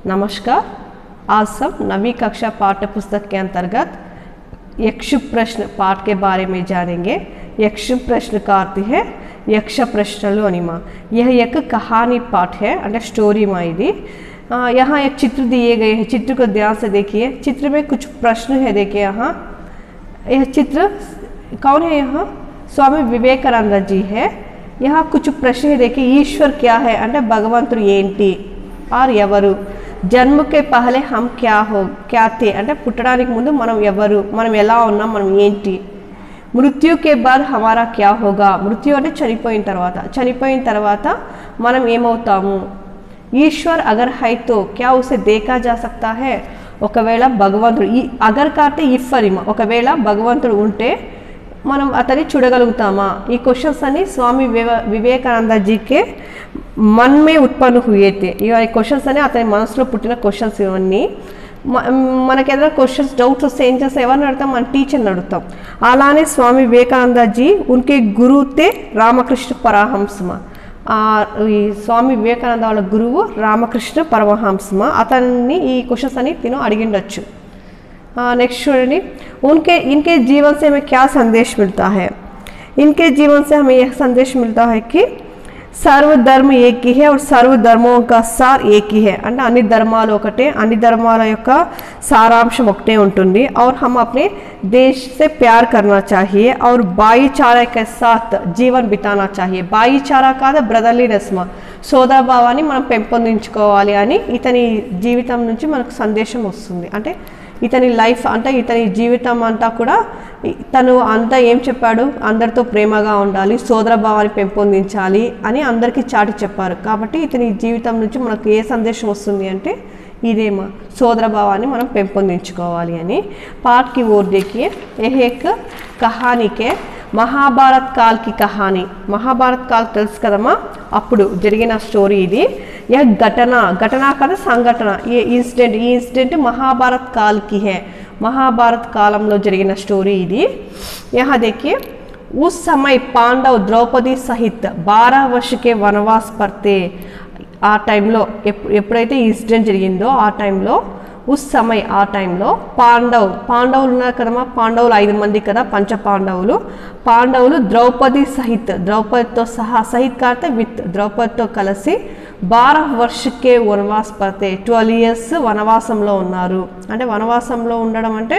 नमस्कार। आज सब 9वीं कक्षा पाठ्य पुस्तक के अंतर्गत यक्ष प्रश्न पाठ के बारे में जानेंगे। यक्ष प्रश्न का अर्थ है यक्ष प्रश्नलु अनि मा। यह एक कहानी पाठ है अंडे स्टोरी मा इदी। यहाँ एक चित्र दिए गए हैं, चित्र को ध्यान से देखिए। चित्र में कुछ प्रश्न है, देखिए यहाँ यह चित्र कौन है? यहाँ स्वामी विवेकानंद जी है। यहाँ कुछ प्रश्न है, देखिए ईश्वर क्या है अंडे भगवंतुडु ఏంటి और ఎవరు, जन्म के पहले हम क्या थे అంటే పుట్టడానికి ముందు మనం ఎవరు, మనం ఎలా ఉన్నాం, మనం ఏంటి, मृत्यु के बाद हमारा क्या होगा, मृत्यु అంటే చనిపోయిన తర్వాత మనం ఏమవుతాము, ईश्वर अगर है तो क्या उसे देखा जा सकता है, ఒకవేళ భగవంతుడు अगर కాటే ఇఫ్ అనిమా, ఒకవేళ భగవంతుడు ఉంటే మనం అతన్ని చూడగలుగుతామా। ఈ క్వశ్చన్స్ అన్ని स्वामी विवेकानंद जी के मन में उत्पन्न हुए थे। ఈ క్వశ్చన్స్ అన్ని అతని మనసులో పుట్టిన క్వశ్చన్స్ ఇవన్నీ। మనకి ఏదైనా క్వశ్చన్స్ డౌట్స్ వస్తే ఏం చేస్తాం, ఎవరిని అడుగుతాం, మన టీచర్ని అడుగుతాం। అలానే स्वामी विवेकानंद जी उनके गुरु थे रामकृष्ण परमहंस। ఈ स्वामी विवेकानंद వాళ్ళ గురువు రామకృష్ణ పరమహంస। అతన్ని ఈ క్వశ్చన్స్ అన్ని తిను అడిగిండొచ్చు। नेक्स्ट చూడండి, इनके जीवन से हमें क्या संदेश मिलता है। इनके जीवन से हमें यह संदेश मिलता है कि सर्वधर्म एक ही है और सर्वधर्मों का सार एक ही है। అంటే అన్ని ధర్మాలు ఒకటే, అన్ని ధర్మాల యొక్క సారాంశం ఒకటే ఉంటుంది। और हम अपने देश से प्यार करना चाहिए और भाईचारा के साथ जीवन बिताना चाहिए। भाईचारा కాదు బ్రదర్లీనెస్, సోదర భావాన్ని మనం పెంపొందించుకోవాలి అని ఇతని జీవితం నుంచి మనకు సందేశం వస్తుంది। అంటే ఇతని లైఫ్ అంటే ఇతని జీవితం అంతా కూడా తను అంతా ఏం చెప్పాడు, అందరితో ప్రేమగా ఉండాలి, సోదర భావాన్ని పెంపొందించాలి అని అందరికీ చాటి చెప్పారు। కాబట్టి ఇతని జీవితం నుంచి మనకు ఏ సందేశం వస్తుంది అంటే ఇదేమా, సోదర భావాన్ని మనం పెంపొందించుకోవాలి అని। पाठ की ओर देखिए। यह एक कहानी के महाभारत काल की कहानी। महाभारत काल తెలుసు కదమ్మా, అప్పుడు జరిగిన స్టోరీ ఇది। यह घटना కదా సంఘటన, ये इंसिडेंट महाभारत काल की है। महाभारत कालंలో జరిగిన స్టోరీ ఇది। यहाँ देखिए, उस समय पांडव द्रौपदी सहित 12 वर्ष के वनवास पर थे। ఆ టైంలో ఎప్పుడైతే ఇన్సిడెంట్ జరిగిందో ఆ టైంలో उस समय आ टाइम लो पांडवुलु उन्नारु कदमा, पांडवुलु 5 मंदी कदा, पंच पांडवुलु द्रौपदी सहित, द्रौपदी सहा, सहित काटे वित्, द्रौपदी कलसी 12 वर्ष के वनवास पड़ते, 12 years वनवासंलो उन्नारु। అంటే వనవాసంలో ఉండడం అంటే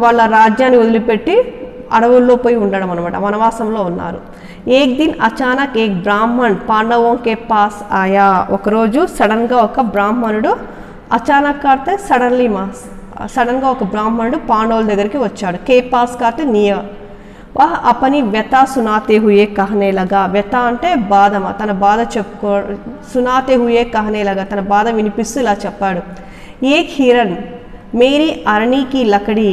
వాళ్ళ రాజ్యాన్ని వదిలిపెట్టి అడవుల్లో పోయి ఉండడం అన్నమాట, వనవాసంలో ఉన్నారు। एक दिन अचानक एक ब्राह्मण पांडवों के पास आया। ఒక రోజు సడన్ గా ఒక బ్రాహ్మణుడు, अचानक काटे सडनली सडन गा ఒక బ్రాహ్మణుడు పాండవుల దగ్గరికి వచ్చాడు। के पास काटे नियर। वह अपनी व्यथा सुनाते हुए कहने लगा। व्यथा అంటే బాధ, తన బాధ చెప్పుకో, सुनाते हुए कहने लगा, तन బాధ వినిపిస్తూ ఇలా చెప్పాడు। एक हिरण मेरी अरणी की लकड़ी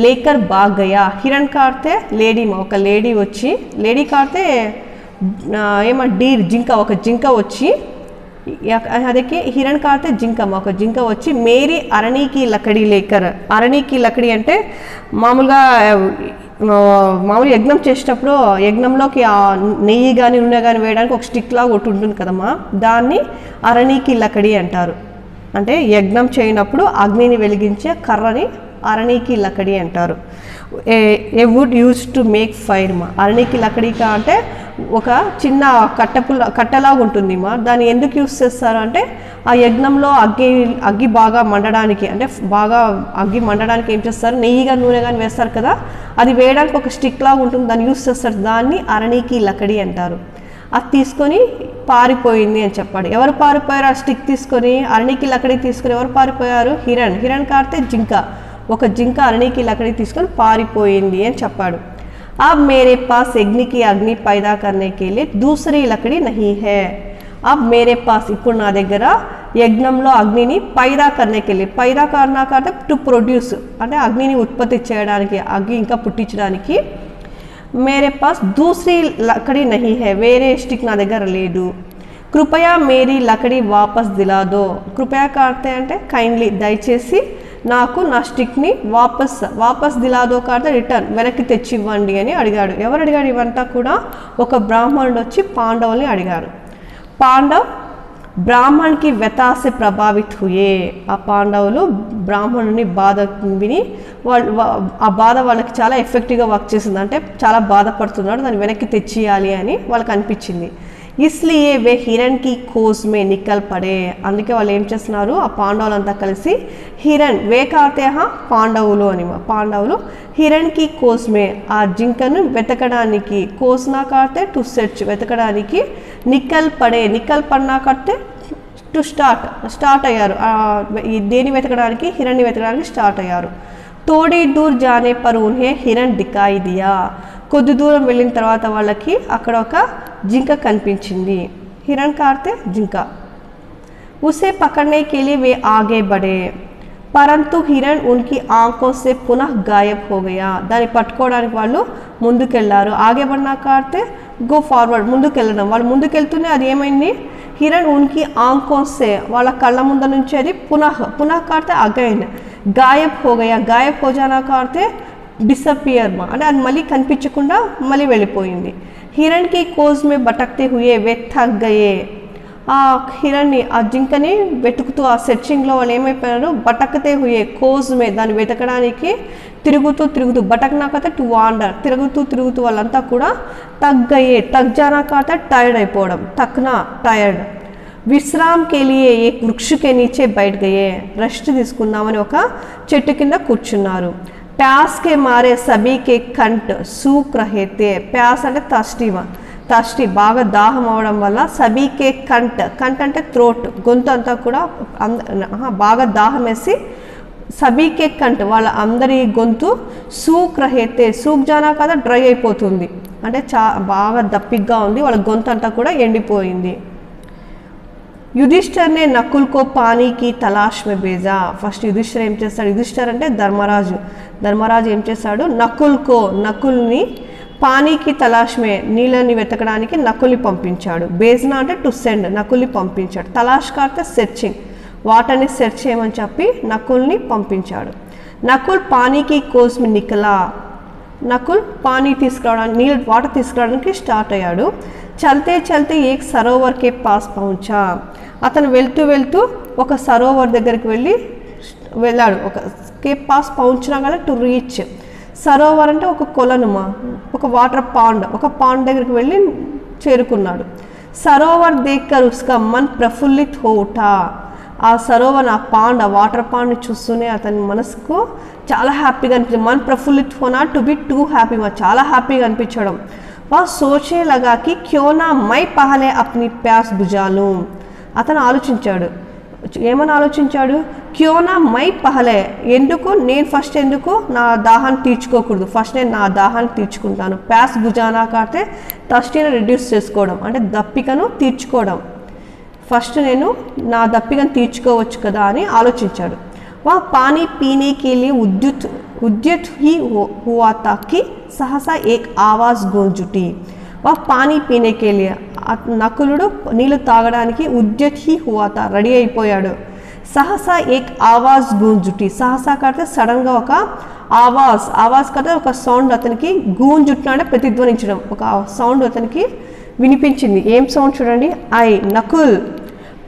लेकर भाग गया। हिरण काटे लेडी, ఒక లేడీ వచ్చి, లేడీ काटे ఏమ డీర్, జింక, ఒక జింక వచ్చి, देखिए हिरण काटे जिंका, ఒక జింక వచ్చి मेरी अरणी की लकड़ी लेकर। अरणी की लकड़ी అంటే మామూలు యజ్ఞం చేసేటప్పుడు యజ్ఞంలోకి నెయ్యి కానీ నూనె కానీ వేయడానికి ఒక స్టిక్ లాగా ఒకటి ఉంటుంది కదమ్మా, దాన్ని అరణీకి లకడి అంటారు। అంటే యజ్ఞం చేయనప్పుడు అగ్నిని వెలిగించే కర్రని అరణీకి లకడి అంటారు। A wood use to make fire మా। అరణీకి లకడికా అంటే ఒక చిన్న కట్టలాగా ఉంటుంది మా, దాన్ని ఎందుకు యూజ్ చేస్తారు అంటే ఆ యజ్ఞంలో అగ్గి బాగా మండడానికి, అంటే బాగా అగ్గి మండడానికి ఏం చేస్తారు, నెయ్యి కానీ నూనె కానీ వేస్తారు కదా, అది వేయడానికి ఒక స్టిక్ లాగా ఉంటుంది, దాన్ని యూజ్ చేస్తారు, దాన్ని అరణీకి లకడి అంటారు। అది తీసుకొని పారిపోయింది అని చెప్పాడు। ఎవరు పారిపోయారు? ఆ స్టిక్ తీసుకొని, అరణీకి లకడి తీసుకొని ఎవరు పారిపోయారు? హిరణ్ కాడితే జింక, ఒక జింక అరణీకి లకడి తీసుకొని పారిపోయింది అని చెప్పాడు। अब मेरे पास अग्नि की अग्नि पैदा करने के लिए दूसरी लकड़ी नहीं है। अब मेरे पास ఇప్పుడు నా దగ్గర యజ్ఞంలో అగ్నిని पैदा करने के लिए, पैदा करना అంటే టు ప్రొడ్యూస్, అంటే అగ్నిని ఉత్పత్తి చేయడానికి, అగ్ని ఇంకా పుట్టించడానికి मेरे पास दूसरी लकड़ी नहीं है, వేరే స్టిక్ నా దగ్గర లేదు। कृपया मेरी लकड़ी वापस दिला दो। कृपया करते అంటే కైండ్లీ, దయచేసి నాకు నా స్టిక్ని వాపస్ దిలాదో కాదు, రిటర్న్, వెనక్కి తెచ్చి ఇవ్వండి అని అడిగాడు। ఎవరు అడిగాడు ఇవంతా కూడా? ఒక బ్రాహ్మణుడు వచ్చి పాండవుల్ని అడిగాడు। పాండవ్ బ్రాహ్మణ్ కి వ్యథా సే ప్రభావిత్ హుయే, ఆ పాండవులు బ్రాహ్మణుని బాధ విని ఆ బాధ వాళ్ళకి చాలా ఎఫెక్టివ్గా వర్క్ చేసింది, అంటే చాలా బాధపడుతున్నాడు, దాన్ని వెనక్కి తెచ్చియాలి అని వాళ్ళకి అనిపించింది. ఇస్లియే వే హిరణ్ కి కోస్ మే నికల్ పడే, అందుకే వాళ్ళు ఏం చేస్తున్నారు, ఆ పాండవులంతా కలిసి హిరణ్ వే కాతే పాండవులు అని, పాండవులు హిరణ్ కి కోస్ మే, ఆ జింకను వెతకడానికి, కోస్నా కాతే టు సెర్చ్ వెతకడానికి, నికల్ పడే నికల్ పడినా కడితే టు స్టార్ట్ అయ్యారు, దేని వెతకడానికి, హిరణ్ని వెతకడానికి స్టార్ట్ అయ్యారు. తోడి దూర్ జానే పర్ ఉన్హే హిరణ్ దికాయి దియా, కొద్ది దూరం వెళ్ళిన తర్వాత వాళ్ళకి అక్కడ ఒక జింక కనిపించింది, హిరణ్ కాడితే జింక. उसे पकड़ने के लिए वे आगे बढ़े परंतु हिरण उनकी आंखों से पुनः गायब हो गया, దాన్ని పట్టుకోవడానికి వాళ్ళు ముందుకెళ్లారు. ఆగే బడినా కాడితే గో ఫార్వర్డ్, ముందుకెళ్ళడం, వాళ్ళు ముందుకెళ్తూనే అది ఏమైంది, హిరణ్ ఉన్కి ఆంఖోं से, వాళ్ళ కళ్ళ ముందు నుంచి అది పునః కాడితే అగైన్, గాయబ్ హో గయా, గాయబ్ హో జానా కాడితే డిసపియర్, అంటే అది మళ్ళీ కనిపించకుండా మళ్ళీ వెళ్ళిపోయింది. హిరణ్ కి కోజ్ మే భటక్తే హుయే వే థక్ గయే, ఆ హిరణ్ని, ఆ జింకని వెతుకుతూ ఆ సెర్చింగ్లో వాళ్ళు ఏమైపోయారు, భటక్తే హుయే కోజ్ మే, దాన్ని వెతకడానికి తిరుగుతూ భటక్నా కాతే టు వాండర్, తిరుగుతూ వాళ్ళంతా కూడా తగ్గయే, తగ్జానా కాతే టైర్డ్ అయిపోవడం, తక్నా టైర్డ్. విశ్రామ్ కే లియే ఏక్ వృక్ష కే నీచే బయట గయే, రెస్ట్ తీసుకుందామని ఒక చెట్టు కింద కూర్చున్నారు. प्यास के मारे सभी के कंठ सूख रहे थे, प्यास అంటే థర్స్టీ బాగా దాహం అవడం వల్ల సభీకే కంట్ అంటే థ్రోట్, గొంతు అంతా కూడా బాగా దాహం వేసి సభీకే కంట్ వాళ్ళ అందరి గొంతు సూక్ రహేతే, సూక్ జానా కదా డ్రై అయిపోతుంది, అంటే బాగా దప్పిగ్గా ఉంది, వాళ్ళ గొంతు అంతా కూడా ఎండిపోయింది. युधिष्ठिर ने नकुल को पानी की तलाश में भेजा, फस्ट युधिष्ठिर ఏం చేస్తాడు, युधिष्ठिर అంటే ధర్మరాజు ఏం చేస్తాడు, నకుల్ని పానీకి తలాష్ మే, నీళ్ళని వెతకడానికి నకుల్ని పంపించాడు. బేజ్నా అంటే టు సెండ్, నకుల్ని పంపించాడు. తలాష్ కాస్తే సెర్చింగ్, వాటర్ని సెర్చ్ చేయమని చెప్పి నకుల్ని పంపించాడు. నకుల్ పానీకి కోస్ మే నికలా, నకుల్ పానీ తీసుకురావడానికి, నీళ్ళు వాటర్ తీసుకురావడానికి స్టార్ట్ అయ్యాడు. చల్తే చల్తే ఏక్ సరోవర్ కే పాస్ పహుంచా, అతను వెళ్తూ ఒక సరోవర్ దగ్గరికి వెళ్ళాడు, ఒక కే పాస్ పహుంచినా కదా టు రీచ్, సరోవర్ అంటే ఒక కొలనుమా, ఒక వాటర్ పాండ్, ఒక పాండ్ దగ్గరికి వెళ్ళి చేరుకున్నాడు. సరోవర్ దేక్కర్ ఉస్కా మన్ ప్రఫుల్లిత్ హో ఉఠా, ఆ సరోవర్, ఆ పాండ్, ఆ వాటర్ పాండ్ని చూస్తూనే అతని మనసుకు చాలా హ్యాపీగా అనిపించింది. Mann ప్రఫుల్లిత్ హోనా to be two happy, చాలా హ్యాపీగా అనిపించడం. వా సోచే లగా కి క్యో నా మై పహలే అప్ని ప్యాస్ బుజా లూं, అతను ఆలోచించాడు, ఏమని ఆలోచించాడు, క్యో నా మై పహలే, నేను ఫస్ట్ ఎందుకు నా దాహాన్ని తీర్చుకోకూడదు, ఫస్ట్ నేను నా దాహాన్ని తీర్చుకుంటాను. ప్యాస్ బుజానా కాతే థర్స్టీని రిడ్యూస్ చేసుకోవడం, అంటే దప్పికను తీర్చుకోవడం, ఫస్ట్ నేను నా దప్పికను తీర్చుకోవచ్చు కదా అని ఆలోచించాడు. వా పానీ పీనే కే లియే उद्यत ही हुआ था कि सहसा एक आवाज गूंज उठी, वह पानी पीने के लिए, నకులుడు నీళ్ళు తాగడానికి ఉద్యత్ హీ హువా తా, రెడీ అయిపోయాడు. సహసా ఏక్ ఆవాజ్ గూంజ్ ఉఠి, సహసా కాడితే సడన్గా ఒక ఆవాజ్ కాడితే ఒక సౌండ్ అతనికి, గూంజ్ ఉట్టిన అంటే ప్రతిధ్వనించడం, ఒక సౌండ్ అతనికి వినిపించింది. ఏం సౌండ్ చూడండి, ఐ నకుల్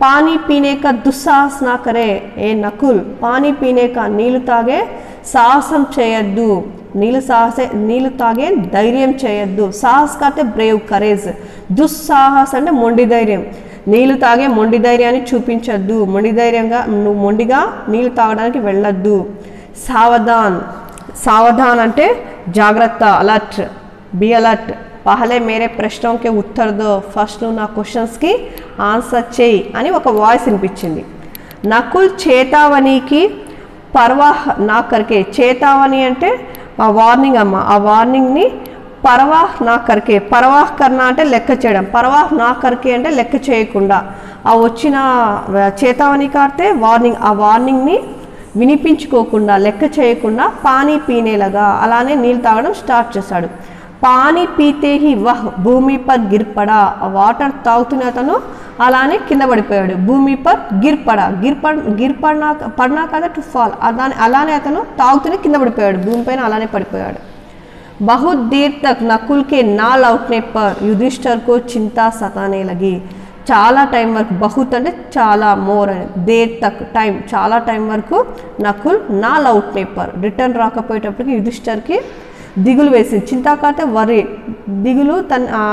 పానీ పీనే కా దుస్సాహస్ నా కరే, ఏ నకుల్ పానీ పీనే కా, నీళ్ళు తాగే సాహసం చేయొద్దు, నీళ్ళు తాగే ధైర్యం చేయొద్దు. సాహస్ కాతే బ్రేవ్, కరేజ్. దుస్సాహస్ అంటే మొండి ధైర్యం, నీళ్ళు తాగే మొండి ధైర్యాన్ని చూపించొద్దు, నువ్వు మొండిగా నీళ్ళు తాగడానికి వెళ్ళొద్దు. సావధాన్ అంటే జాగ్రత్త, అలర్ట్, బి అలర్ట్. పహలే మేరే ప్రశ్నకి ఉత్తర్ దో, ఫస్ట్ నువ్వు నా క్వశ్చన్స్కి ఆన్సర్ చేయి అని ఒక వాయిస్ వినిపించింది. నకుల్ చేతావనికి పర్వాహ్ నా కర్కే, చేతావని అంటే ఆ వార్నింగ్ అమ్మ, ఆ వార్నింగ్ని పర్వాహ్ నా కర్కే, పర్వాహ్ కర్నా అంటే లెక్క చేయడం, పర్వాహ్ నా కర్కే అంటే లెక్క చేయకుండా, ఆ వచ్చిన చేతావని కాడితే వార్నింగ్, ఆ వార్నింగ్ని వినిపించుకోకుండా లెక్క చేయకుండా పానీ పీనేలాగా అలానే నీళ్ళు తాగడం స్టార్ట్ చేశాడు. పానీ పీతే హీ వహ్ భూమి పర్ గిర్పడా, ఆ వాటర్ తాగుతున్న అతను అలానే కింద పడిపోయాడు. భూమి పర్ పడినా కదా టు ఫాల్, అలానే అతను తాగుతూనే కింద పడిపోయాడు, భూమిపైన అలానే పడిపోయాడు. బహుత్ దేర్ తక్ నకుల్ కే నా లౌట్నే పర్ युधिष्ठिर को चिंता सताने लगी, చాలా టైం వరకు, బహుత్ అంటే చాలా, మోర్ అని, దేర్ తక్ టైం చాలా టైం వరకు నకుల్ నా లౌట్నే పర్ రిటర్న్ రాకపోయేటప్పటికి యుధిష్ఠర్కి దిగులు వేసింది. చింతాకాతే వరి దిగులు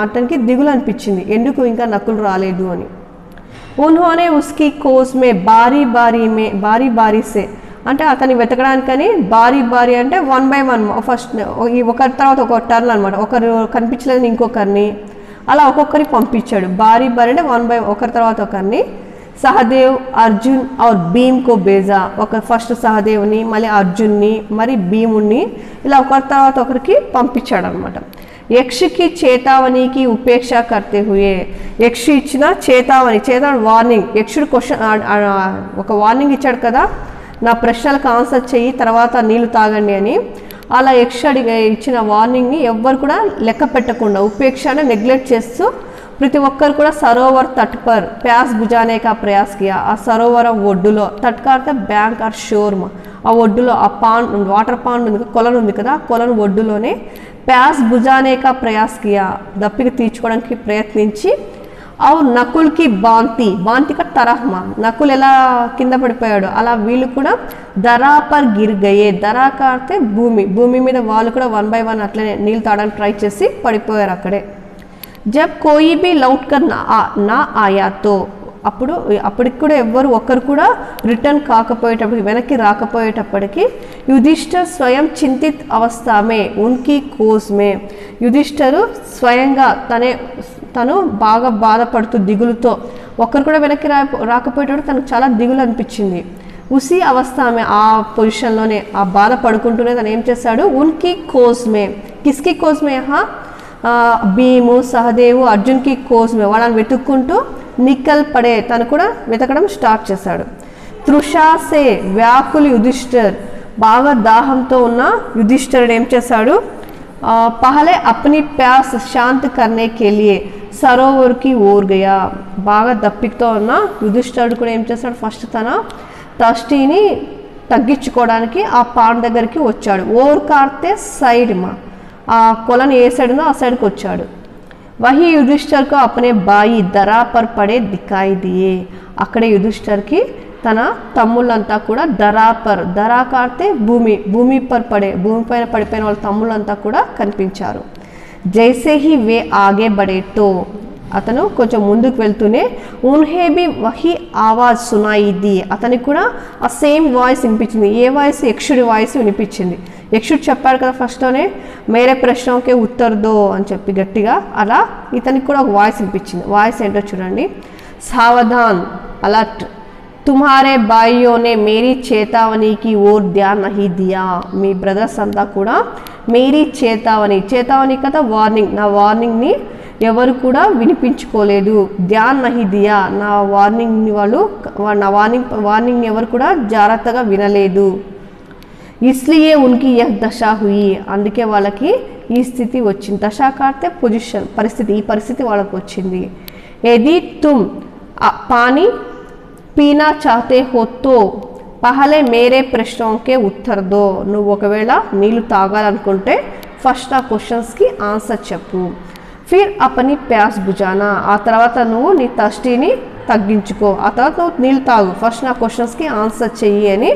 అతనికి దిగులు అనిపించింది, ఎందుకు ఇంకా నకుల్ రాలేదు అని. ఉన్హోనే ఉస్కి కోస్ మే బారీ బారీ సే అంటే అతన్ని వెతకడానికని బారీ అంటే 1 by 1 ఫస్ట్ ఒకరి తర్వాత ఒక టర్న్ అనమాట, ఒకరు కనిపించలేదు ఇంకొకరిని అలా ఒక్కొక్కరికి పంపించాడు. బారీ అంటే 1 by ఒకరి తర్వాత ఒకరిని. సహదేవ్ అర్జున్ और భీమ్ కో బేజా, ఒక ఫస్ట్ సహదేవ్ని మళ్ళీ అర్జున్ని మరి భీముణ్ణి ఇలా ఒకరి తర్వాత ఒకరికి పంపించాడు అనమాట. యక్షకి చేతావనికి ఉపేక్ష కర్తే హుయే, యక్ష ఇచ్చిన చేతావని వార్నింగ్, యక్షుడు క్వశ్చన్ ఒక వార్నింగ్ ఇచ్చాడు కదా, నా ప్రశ్నలకు ఆన్సర్ చెయ్యి తర్వాత నీళ్లు తాగండి అని. అలా యక్ష ఇచ్చిన వార్నింగ్ని ఎవ్వరు కూడా లెక్క పెట్టకుండా ఉపేక్ష అంటే నెగ్లెక్ట్ చేస్తూ ప్రతి ఒక్కరు కూడా సరోవర్ తట్ పర్ ప్యాస్ బుజానే కా ప్రయాస్ కియా, ఆ సరోవరం ఒడ్డులో, తట్కారితే బ్యాంక్ ఆర్ షోర్మ, ఆ ఒడ్డులో ఆ పాండ్ వాటర్ పాండ్ ఉంది, కొలను ఉంది కదా, కొలను ఒడ్డులోనే ప్యాస్ బుజానే కా ప్రయాస్ కియా దప్పిక తీర్చుకోవడానికి ప్రయత్నించి. और नकुल की बांति का तरहमा, नकुल ఎలా కింద పడిపోయాడు అలా వీళ్ళు కూడా దరా పర్ గిర్ గయే, దరా కార్తే భూమి మీద వాళ్ళు కూడా 1 by 1 అట్లనే నీళ్ళు తాగడానికి ట్రై చేసి పడిపోయారు అక్కడే. జబ్ కోయి బి లౌట్ కర్ నా ఆయాతో, అప్పటికి కూడా ఎవ్వరు ఒక్కరు కూడా రిటర్న్ కాకపోయేటప్పటికి వెనక్కి రాకపోయేటప్పటికి యుధిష్ఠర్ స్వయం చింతిత్ అవస్థామే ఉన్కి కోస్మే, యుధిష్ఠరు స్వయంగా తను బాగా బాధపడుతూ దిగులుతో ఒక్కరు కూడా వెనక్కి రాకపోయేటప్పుడు తనకు చాలా దిగులు అనిపించింది. ఉసి అవస్థామే ఆ పొజిషన్లోనే ఆ బాధ పడుకుంటూనే తను ఏం చేశాడు, ఉన్కి కోస్మే, కిస్కి కోస్మే భీము సహదేవు అర్జున్కి కోస్మే వాళ్ళని వెతుక్కుంటూ నిక్కల్ పడే తను కూడా వెతకడం స్టార్ట్ చేశాడు. తృషాసే వ్యాకులు యుధిష్ఠర్, బాగా దాహంతో ఉన్న యుధిష్ఠరుడు ఏం చేశాడు, పహలే అప్ని ప్యాస్ శాంత్ కర్నే కే లియే సరోవర్కి ఓర్ గయా, బాగా దప్పికతో ఉన్న యుధిష్ఠరుడు కూడా ఏం చేశాడు, ఫస్ట్ తన థర్స్టీని తగ్గించుకోవడానికి ఆ పాండ్ దగ్గరికి వచ్చాడు. ఓర్ కార్తే సైడ్ మా, ఆ కొలను ఏ సైడ్ ఉందో ఆ సైడ్కి వచ్చాడు. వహి యుధిష్ఠర్కు అప్నే బాయి దరా పర్ పడే దికాయి దియే, అక్కడే యుధిష్ఠర్కి తన తమ్ముళ్ళంతా కూడా దరా కార్తే భూమి పర్ పడే భూమిపైన పడిపోయిన వాళ్ళ తమ్ముళ్ళంతా కూడా కనిపించారు. జైసే హీ వే ఆగే బడేతో, అతను కొంచెం ముందుకు వెళ్తూనే ఉన్హే బి వహి ఆవాజ్ సునాయి ది, అతనికి కూడా ఆ సేమ్ వాయిస్ వినిపించింది. ఏ వాయిస్, యక్షుడి వాయిస్ వినిపించింది. యక్షుడు చెప్పాడు కదా ఫస్ట్లోనే మేరే ప్రశ్నకే ఉత్తర్ దో అని చెప్పి గట్టిగా, అలా ఇతనికి కూడా ఒక వాయిస్ వినిపించింది. వాయిస్ ఏంటో చూడండి, సావధాన్ అలర్ట్, తుమ్హారే భాయియోనే మేరీ చేతావనికి ఓర్ ధ్యాన్ నహీ దియా, మీ బ్రదర్స్ అంతా కూడా మేరీ చేతావని కదా వార్నింగ్, నా వార్నింగ్ని ఎవరు కూడా వినిపించుకోలేదు. ధ్యాన్ నహీ దియా, నా వార్నింగ్ని నా వార్నింగ్ ఎవరు కూడా జాగ్రత్తగా వినలేదు. ఇస్లియే ఉన్కి యహ్ దశా హుయి, అందుకే వాళ్ళకి ఈ స్థితి వచ్చింది. దశా కార్తే పొజిషన్, పరిస్థితి, ఈ పరిస్థితి వాళ్ళకు వచ్చింది. యది తుమ్ పానీ పీనా చాహతే హో తో పహలే మేరే ప్రశ్నకే ఉత్తర్ దో, నువ్వు ఒకవేళ నీళ్ళు తాగాలనుకుంటే ఫస్ట్ ఆ క్వశ్చన్స్కి ఆన్సర్ చెప్పు. ఫిర్ అపని ప్యాస్ బుజానా, ఆ తర్వాత నువ్వు నీ థర్స్టీని తగ్గించుకో, ఆ తర్వాత నువ్వు నీళ్ళు తాగు, ఫస్ట్ నా క్వశ్చన్స్కి ఆన్సర్ చెయ్యి అని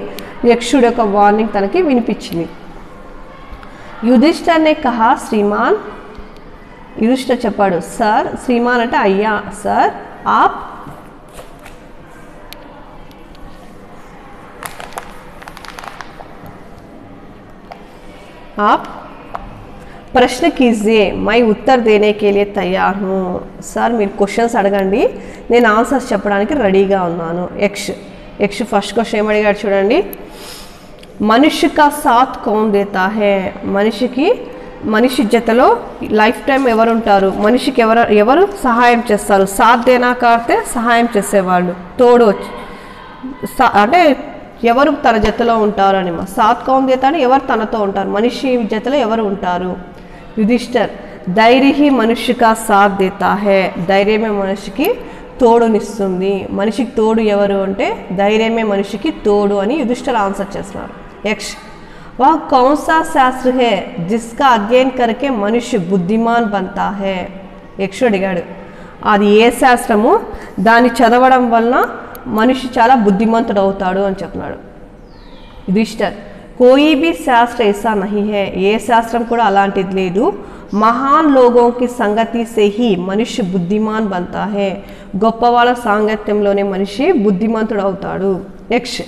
యక్షుడి యొక్క వార్నింగ్ తనకి వినిపించింది. యుధిష్ఠర్నే కహా శ్రీమాన్, యుధిష్ఠర్ చెప్పాడు సార్, శ్రీమాన్ అంటే అయ్యా, సార్ आप ప్రశ్న कीजिए, मैं उत्तर देने के लिए तैयार हूँ. సార్ మీరు క్వశ్చన్స్ అడగండి, నేను ఆన్సర్స్ చెప్పడానికి రెడీగా ఉన్నాను. యక్ష ఫస్ట్ క్వశ్చన్ ఏమడిగాడు చూడండి, మనిషి కా సాత్ కౌన్ దేతా హే, మనిషి జతలో లైఫ్ టైం ఎవరు ఉంటారు, మనిషికి ఎవరు సహాయం చేస్తారు. సాత్ దేనా కార్తే సహాయం చేసేవాళ్ళు, తోడు అంటే ఎవరు తన జతలో ఉంటారు అని. సాత్ కౌన్ దేతా అని ఎవరు తనతో ఉంటారు, మనిషి జతలో ఎవరు ఉంటారు. యుధిష్ఠర్ ధైర్య మనుష్యకా సాత్ దేతా హే, ధైర్యమే మనిషికి తోడునిస్తుంది. మనిషికి తోడు ఎవరు అంటే ధైర్యమే మనిషికి తోడు అని యుధిష్ఠర్ ఆన్సర్ చేస్తున్నారు. యక్ష వా కౌన్ సా శాస్త్ర హే జిస్కా అధ్యయన్ కరికే మనుష్య బుద్ధిమాన్ బంతా హే, యక్షుడు అడిగాడు అది ఏ శాస్త్రము, దాన్ని చదవడం వలన మనిషి చాలా బుద్ధిమంతుడు అవుతాడు అని చెప్తున్నాడు యుధిష్ఠర్. कोई भी शास्त्र ऐसा नहीं है, ఏ శాస్త్రం కూడా అలాంటిది లేదు. महान लोगों की संगति से ही मनुष्य बुद्धिमान बनता है, గొప్ప వాళ్ళ సాంగత్యంలోనే మనిషి బుద్ధిమంతుడు అవుతాడు. నెక్స్ట్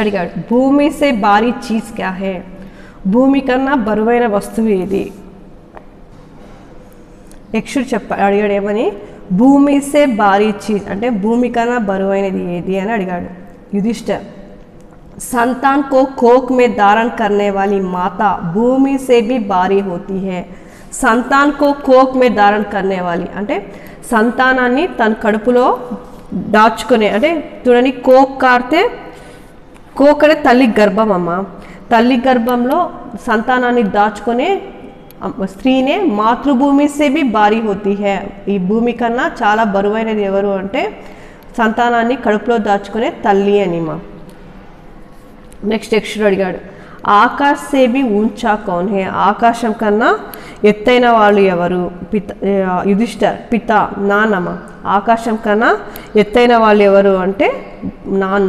అడిగాడు భూమి సే భారీ చీజ్ క్యా హై, భూమి కన్నా బరువైన వస్తువు ఏది? అడిగాడు ఏమని, భూమి సే భారీ చీజ్ అంటే భూమి కన్నా బరువైనది ఏది అని అడిగాడు యుధిష్ఠర్. संतान को कोख में धारण करने वाली माता भूमि से भी भारी होती है. సంతాన్ కో కోక్ మే ధారణ కర్నే వాలి అంటే సంతానాన్ని తన కడుపులో దాచుకునే, అంటే చూడండి కోక్ కాడితే, కోక్ అంటే తల్లి గర్భం అమ్మ, తల్లి గర్భంలో సంతానాన్ని దాచుకునే స్త్రీనే మాతృభూమి సే బి భారీ హోతీ హై, ఈ భూమి కన్నా చాలా బరువైనది ఎవరు అంటే సంతానాన్ని కడుపులో దాచుకునే తల్లి అని మా. నెక్స్ట్ అడిగాడు ఆకాశ్ సే బి ఊంచా కౌన్ హే, ఆకాశం కన్నా ఎత్తైన వాళ్ళు ఎవరు? యుధిష్ఠర్ పిత నాన్నమ్మ, ఆకాశం కన్నా ఎత్తైన వాళ్ళు ఎవరు అంటే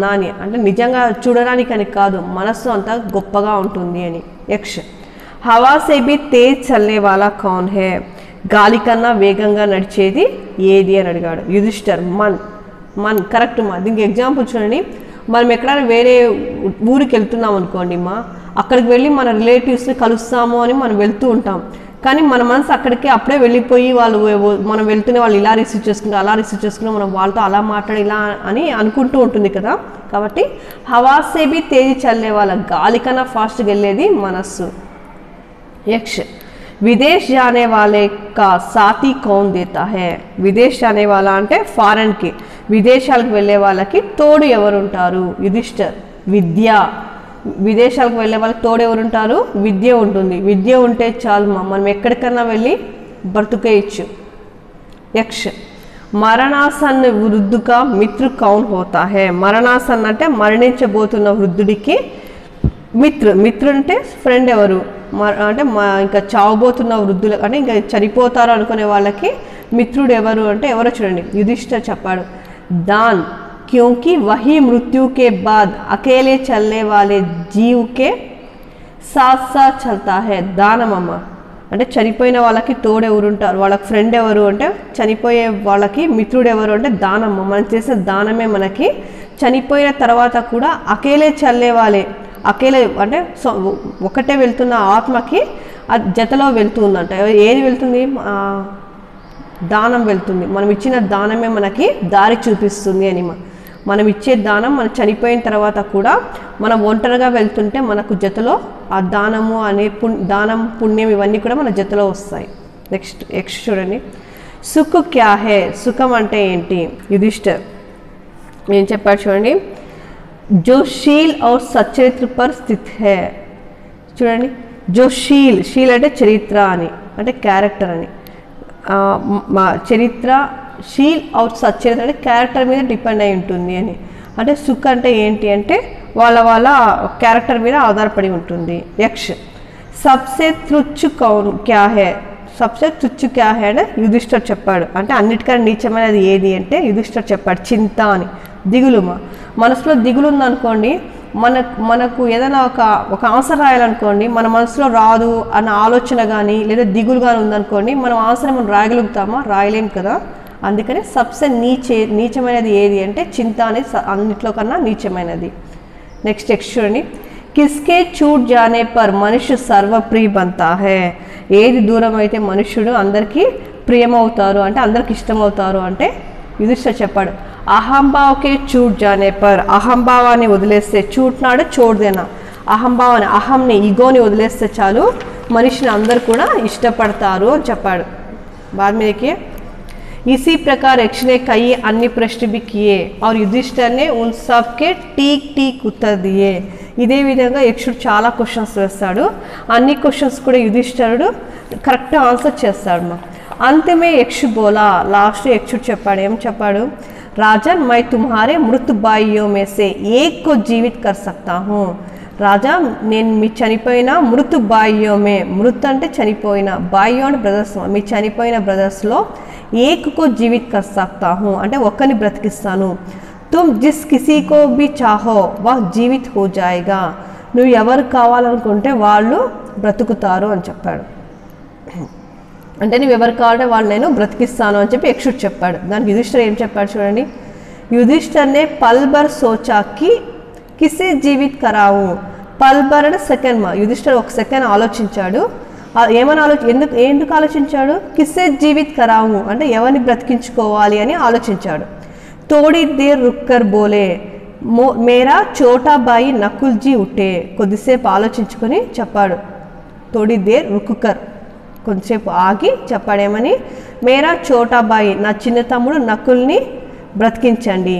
నాని, అంటే నిజంగా చూడడానికి అని కాదు, మనస్సు అంతా గొప్పగా ఉంటుంది అని. హవా సే బి తేజ్ చల్నే వాలా కౌన్ హే, గాలి కన్నా వేగంగా నడిచేది ఏది అని అడిగాడు యుధిష్ఠర్. మన్ కరెక్ట్ మా. దీనికి ఎగ్జాంపుల్ చూడండి, మనం ఎక్కడైనా వేరే ఊరికి వెళ్తున్నాం అనుకోండి మా, అక్కడికి వెళ్ళి మన రిలేటివ్స్ని కలుస్తాము అని మనం వెళ్తూ ఉంటాం, కానీ మన మనసు అక్కడికి అప్పుడే వెళ్ళిపోయి వాళ్ళు మనం వెళ్తూనే వాళ్ళు ఇలా రిసీవ్ చేసుకుంటాం, అలా రిసీవ్ చేసుకుని మనం వాళ్ళతో అలా మాట్లాడి ఇలా అని అనుకుంటూ ఉంటుంది కదా. కాబట్టి హవాసే బి తేజీ చల్లే వాళ్ళ, గాలి కన్నా ఫాస్ట్గా వెళ్ళేది మనస్సు. విదేశ్ జానే వాలే కా సాథీ కౌన్ దేతా హై, విదేశ్ జానే వాళ్ళ అంటే ఫారెన్కి, విదేశాలకు వెళ్ళే వాళ్ళకి తోడు ఎవరు ఉంటారు? యుధిష్ఠర్ విద్య, విదేశాలకు వెళ్ళే వాళ్ళకి తోడు ఎవరు ఉంటారు? విద్య ఉంటుంది, విద్య ఉంటే చాలు మనం ఎక్కడికన్నా వెళ్ళి బ్రతుకేయచ్చు. మరణాసన్న వృద్ధుకా మిత్రు కౌన్ హోతా హై, మరణాసన్న అంటే మరణించబోతున్న వృద్ధుడికి మిత్రు అంటే ఫ్రెండ్ ఎవరు అంటే ఇంకా చావబోతున్న వృద్ధులు అంటే ఇంకా చనిపోతారు అనుకునే వాళ్ళకి మిత్రుడు ఎవరు అంటే ఎవరో చూడండి యుధిష్ఠర్ చెప్పాడు दान, क्योंकि वही मृत्यु के बाद अकेले चलने वाले जीव के साथ साथ चलता है. దానమమ్మ అంటే చనిపోయిన వాళ్ళకి తోడు ఎవరు ఉంటారు, వాళ్ళకి ఫ్రెండ్ ఎవరు అంటే చనిపోయే వాళ్ళకి మిత్రుడు ఎవరు అంటే దానమ్మ. మనం చేసే దానమే మనకి చనిపోయిన తర్వాత కూడా అకేలే చల్లే వాళ్ళే, అకేలే అంటే ఒకటే వెళ్తున్న ఆత్మకి జతలో వెళ్తుందంట. ఏది వెళ్తుంది? దానం వెళ్తుంది. మనం ఇచ్చిన దానమే మనకి దారి చూపిస్తుంది అని. మనం ఇచ్చే దానం మన చనిపోయిన తర్వాత కూడా మనం ఒంటరిగా వెళ్తుంటే మనకు జతలో ఆ దానము అనే దానం పుణ్యం ఇవన్నీ కూడా మన జతలో వస్తాయి. నెక్స్ట్ చూడండి సుఖ క్యా హే, సుఖం అంటే ఏంటి? యుధిష్ఠర్ ఏం చెప్పాడు చూడండి, జో శీల్ ఔర్ సచ్చరిత్ర పర్ స్థిత్ హై. చూడండి జో శీల్ అంటే చరిత్ర అని, అంటే క్యారెక్టర్ అని. చరిత్ర శీల్ ఔర్ సచ్చరిత్ర అంటే క్యారెక్టర్ మీద డిపెండ్ అయి ఉంటుంది అని. అంటే సుఖ అంటే ఏంటి అంటే వాళ్ళ క్యారెక్టర్ మీద ఆధారపడి ఉంటుంది. సబ్సే తుచ్చు కౌన్ క్యా హై, సబ్సే తుచ్చు క్యా హై అంటే యుధిష్ఠర్ చెప్పాడు. అంటే అన్నిటికన్నా నీచమైనది ఏది అంటే యుధిష్ఠర్ చెప్పాడు చింత అని. దిగులు, మనసులో దిగులు ఉందనుకోండి, మనకు ఏదైనా ఒక ఆన్సర్ రాయాలనుకోండి, మన మనసులో రాదు అన్న ఆలోచన కానీ లేదా దిగులు కానీ ఉందనుకోండి, మనం ఆన్సర్ మనం రాయగలుగుతామా? రాయలేం కదా. అందుకని సబ్సే నీచమైనది ఏది అంటే చింత అనేది అన్నిట్లో కన్నా నీచమైనది. నెక్స్ట్ చూడండి కిస్కే చూట్ జానే పర్ మనుష్య సర్వప్రియ బంతా హై. ఏది దూరం అయితే మనుష్యుడు అందరికీ ప్రియమవుతారు అంటే అందరికి ఇష్టమవుతారు అంటే యుధిష్ఠర్ చెప్పాడు అహంభావకే చూట్ జానే పర్, అహంభావాన్ని వదిలేస్తే, చూట్నాడు చోటుదేనా, అహంభావాన్ని అహంని ఈగోని వదిలేస్తే చాలు మనిషిని అందరు కూడా ఇష్టపడతారు అని చెప్పాడు. बाद में देखिए इसी प्रकार यक्ष ने कई अन्य प्रश्न भी किए और युधिष्ठिर ने उन सब के ठीक ठीक उत्तर दिए. ఇదే విధంగా యక్షుడు చాలా క్వశ్చన్స్ వేస్తాడు, అన్ని క్వశ్చన్స్ కూడా యుధిష్ఠిరుడు కరెక్ట్ ఆన్సర్ చేస్తాడు. అంతమే యక్షు బోలా, లాస్ట్ యక్షుడు చెప్పాడు, ఏం చెప్పాడు? రాజన్ मैं तुम्हारे मृत भाइयों में से एक को जीवित कर सकता हूँ. రాజా నేను మీ చనిపోయిన మృతు బాయ్యోమే, మృత్ అంటే చనిపోయిన, బాయ్యో అంటే బ్రదర్స్, మీ చనిపోయిన బ్రదర్స్లో ఏకో జీవిత్ కర్ సక్తా హూ అంటే ఒక్కరిని బ్రతికిస్తాను. తుమ్ జిస్ కిసీ కో బి చాహో వహ్ జీవిత్ హో జాయేగా, నువ్వు ఎవరు కావాలనుకుంటే వాళ్ళు బ్రతుకుతారు అని చెప్పాడు. అంటే నువ్వు ఎవరు కావాలంటే వాళ్ళు నేను బ్రతికిస్తాను అని చెప్పి యక్షుడు చెప్పాడు. దానికి యుధిష్ఠిర్ ఏం చెప్పాడు చూడండి. యుధిష్ఠిర్నే పల్ భర్ సోచా కి కిసే జీవిత్ కరావు, పల్ భర్ అంటే సెకండ్ మా, యుధిష్ఠిర్ ఒక సెకండ్ ఆలోచించాడు. ఏమని ఎందుకు ఆలోచించాడు? కిసే జీవిత్ కరావు అంటే ఎవరిని బ్రతికించుకోవాలి అని ఆలోచించాడు. తోడి దేర్ రుక్కర్ బోలే మేరా చోటా బాయి నకుల్జీ ఉట్టే, కొద్దిసేపు ఆలోచించుకొని చెప్పాడు. తోడి దేర్ రుక్కర్, కొంచెంసేపు ఆగి చెప్పాడేమని, మేరా చోటా బాయి నా చిన్న తమ్ముడు నకుల్ని బ్రతికించండి.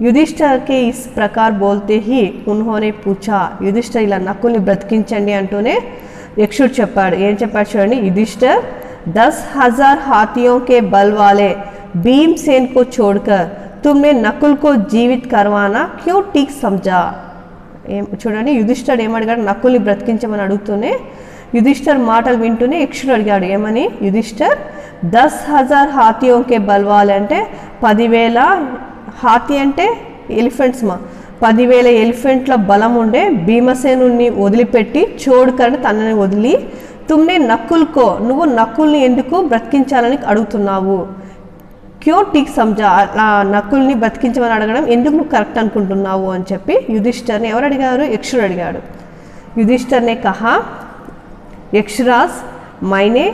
युधिष्ठिर के इस प्रकार बोलते ही उन्होंने पूछा, युधिष्ठिर ఇలా నకుల్ని బ్రతికించండి అంటూనే యక్షుడు చెప్పాడు. ఏం చెప్పాడు చూడండి. युधिष्ठिर 10,000 हाथियों के बल वाले भीमसेन को छोड़कर तुमने नकुल को जीवित करवाना क्यों ठीक समझा. చూడండి యుధిష్ఠిర్ ఏమడిగాడు, నకుల్ని బ్రతికించమని అడుగుతూనే యుధిష్ఠిర్ మాటలు వింటూనే యక్షుడు అడిగాడు ఏమని. యుధిష్ఠిర్ 10,000 हाथियों के बल वाले అంటే 10,000 హాతీ అంటే ఎలిఫెంట్స్ మా, 10,000 ఎలిఫెంట్ల బలం ఉండే భీమసేనుని వదిలిపెట్టి చోడుకర్ తనని వదిలి తుమ్నే నకుల్కో నువ్వు నకుల్ని ఎందుకు బ్రతికించాలని అడుగుతున్నావు. క్యో ఠీక్ సమझा, నకుల్ని బ్రతికించమని అడగడం ఎందుకు నువ్వు కరెక్ట్ అనుకుంటున్నావు అని చెప్పి యుధిష్ఠిర్ని ఎవరు అడిగారు, యక్షుడు అడిగాడు. యుధిష్ఠిర్ ने कहा यक्षराज मैंने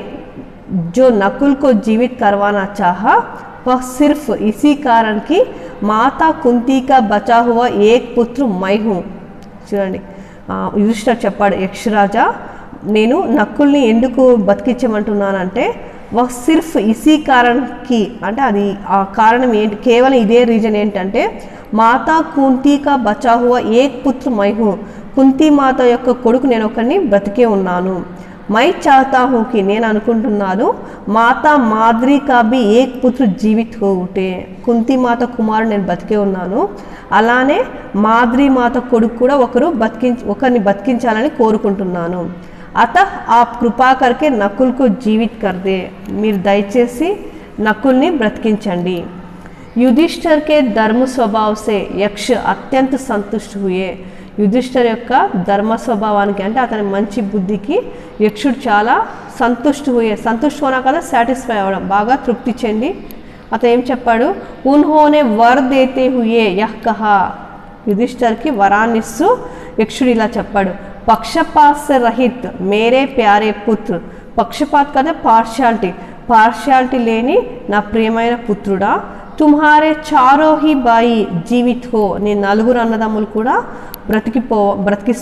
जो नकुल को जीवित करवाना चाहा वह सिर्फ इसी कारण कि माता कुंती का बचा हुआ एक पुत्र मैं हूँ. చూడండి యుధిష్ఠిర్ చెప్పాడు, యక్షరాజా నేను నకుల్ని ఎందుకు బతికించమంటున్నానంటే వహ్ సిర్ఫ్ ఇసీ కారణకి అంటే అది ఆ కారణం ఏంటి, కేవలం ఇదే రీజన్ ఏంటంటే మాతా కుంతీ కా బచా హువా ఏక్ పుత్ర మై హూ, కుంతీ మాత యొక్క కొడుకు నేను ఒకరిని బ్రతికే ఉన్నాను. మై చాహతా హూ కి నేను అనుకుంటున్నాను మాతా మాద్రి కా బి ఏక్ పుత్ర జీవిత్ హో ఉటే, కుంతీ మాత కుమారుడు నేను బతికే ఉన్నాను, అలానే మాద్రి మాత కొడుకు కూడా ఒకరిని బతికించాలని కోరుకుంటున్నాను. అత आप कृपा करके नकुल को जीवित कर दे, మీరు దయచేసి నకుల్ని బ్రతికించండి. युधिष्ठिर के धर्म स्वभाव से यक्ष अत्यंत संतुष्ट हुए, युधिष्ठिर యొక్క ధర్మ స్వభావానికి అంటే అతని మంచి బుద్ధికి యక్షుడు చాలా సంతుష్టి హుయే, సంతుష్టి హోనా కదా సాటిస్ఫై అవ్వడం, బాగా తృప్తి చెంది అతను ఏం చెప్పాడు, ఉన్హోనే వర్ దేతే హుయే యహ్ కహా, युधिष्ठिर వరాన్ని ఇస్తూ యక్షుడు ఇలా చెప్పాడు, పక్షపాత్ సే రహిత్ మేరే ప్యారే పుత్ర, పక్షపాత్ కదా పార్షియాలిటీ లేని నా ప్రియమైన పుత్రుడా, తుమ్హారే చారో హీ బాయి జీవిత్ హో, నీ నలుగురు అన్నదమ్ములు కూడా బ్రతికి